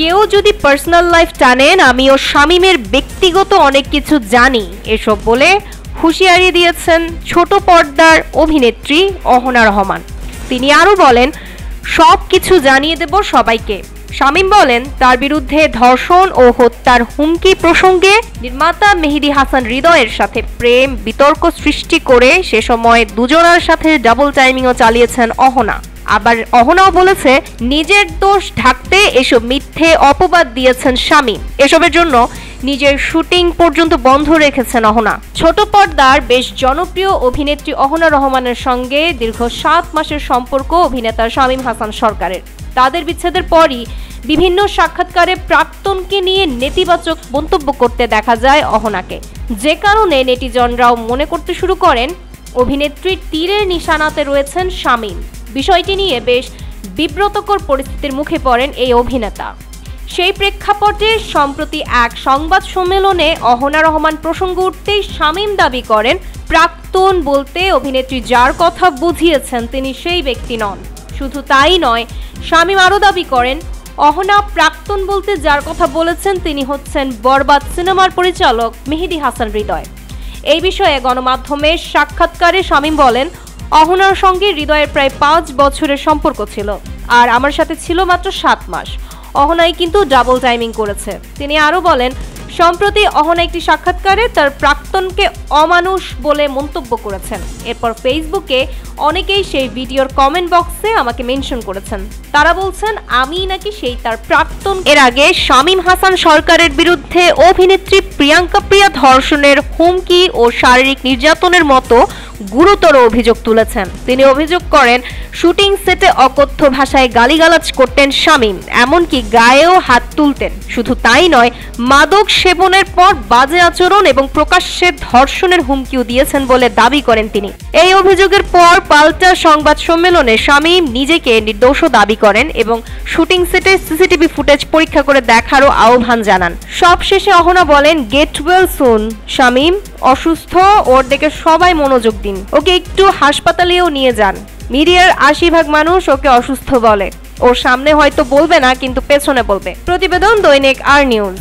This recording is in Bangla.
কেউ যদি পার্সোনাল লাইফ টানেন, আমিও শামীমের ব্যক্তিগত অনেক কিছু জানি এসব বলে হুঁশিয়ারি দিয়েছেন ছোট পর্দার অভিনেত্রী অহনা রহমান। তিনি আরও বলেন, সব কিছু জানিয়ে দেব সবাইকে। শামীম বলেন, তার বিরুদ্ধে ধর্ষণ ও হত্যার হুমকি প্রসঙ্গে নির্মাতা মেহেদী হাসান হৃদয়ের সাথে প্রেম বিতর্ক সৃষ্টি করে সে সময় দুজনার সাথে ডাবল টাইমিংও চালিয়েছেন অহনা। আবার অহনাও বলেছে, নিজের দোষ ঢাকতে এসব মিথ্যে অপবাদ দিয়েছেন শামীম। এসবের জন্য নিজের শুটিং পর্যন্ত বন্ধ রেখেছেন অহনা। ছোট পর্দার বেশ জনপ্রিয় অভিনেত্রী অহনা রহমানের সঙ্গে দীর্ঘ 7 মাসের সম্পর্ক অভিনেতা শামীম হাসান সরকারের। তাদের বিচ্ছেদের পরই বিভিন্ন সাক্ষাৎকারে প্রাক্তনকে নিয়ে নেতিবাচক মন্তব্য করতে দেখা যায় অহনাকে, যে কারণে নেটিজনরাও মনে করতে শুরু করেন অভিনেত্রীর তীরের নিশানাতে রয়েছেন শামীম। বিষয়টি নিয়ে বেশ বিব্রতকর পরিস্থিতির মুখে পড়েন এই অভিনেতা। সেই প্রেক্ষাপটে সম্প্রতি এক সংবাদ সম্মেলনে অহনা রহমান প্রসঙ্গ উঠতেই শামীম দাবি করেন, প্রাক্তন বলতে অভিনেত্রী যার কথা বুঝিয়েছেন তিনি সেই ব্যক্তি নন। শুধু তাই নয়, শামীম আরও দাবি করেন, অহনা প্রাক্তন বলতে যার কথা বলেছেন তিনি হচ্ছেন বরবাদ সিনেমার পরিচালক মেহেদী হাসান হৃদয়। এই বিষয়ে গণমাধ্যমের সাক্ষাৎকারে শামীম বলেন, অহনার সঙ্গে হৃদয়ের প্রায় 5 বছরের সম্পর্ক ছিল, আর আমার সাথে ছিল মাত্র 7 মাস। অহনাই কিন্তু ডাবল টাইমিং করেছে। তিনি আরও বলেন, সম্প্রতি অহনা একটি সাক্ষাৎকারে তার প্রাক্তনকে অমানুষ বলে মন্তব্য করেছেন। এরপর ফেসবুকে অনেকেই সেই ভিডিওর কমেন্ট বক্সে আমাকে মেনশন করেছেন। তারা বলছেন আমি নাকি সেই তার প্রাক্তন। এর আগে শামীম হাসান সরকারের বিরুদ্ধে অভিনেত্রী প্রিয়াঙ্কা প্রিয়া ধর্ষণের হুমকি ও শারীরিক নির্যাতনের মতো গুরুতর অভিযোগ তুলেছেন। তিনি অভিযোগ করেন, শুটিং সেটে অকথ্য ভাষায় গালিগালাজ করতেন শামীম, এমনকি গায়েও হাত তুলতেন। শুধু তাই নয়, মাদক সেবনের পর বাজে আচরণ এবং প্রকাশ্যে ধর্ষণের হুমকিও দিয়েছেন বলে দাবি করেন তিনি। এই অভিযোগের পর পাল্টা সংবাদ সম্মেলনে শামীম নিজেকে নির্দোষ দাবি করেন এবং শুটিং সেটে সিসিটিভি ফুটেজ পরীক্ষা করে দেখারও আহ্বান জানান। সবশেষে অহনা বলেন, গেট ওয়েল সুন শামীম, অসুস্থ, ওর দিকে সবাই মনোযোগ দিন, ওকে একটু হাসপাতালেও নিয়ে যান। মিডিয়ার 80% মানুষ ওকে অসুস্থ বলে, ওর সামনে হয়তো বলবে না, কিন্তু পেছনে বলবে। প্রতিবেদন দৈনিক আর নিউজ।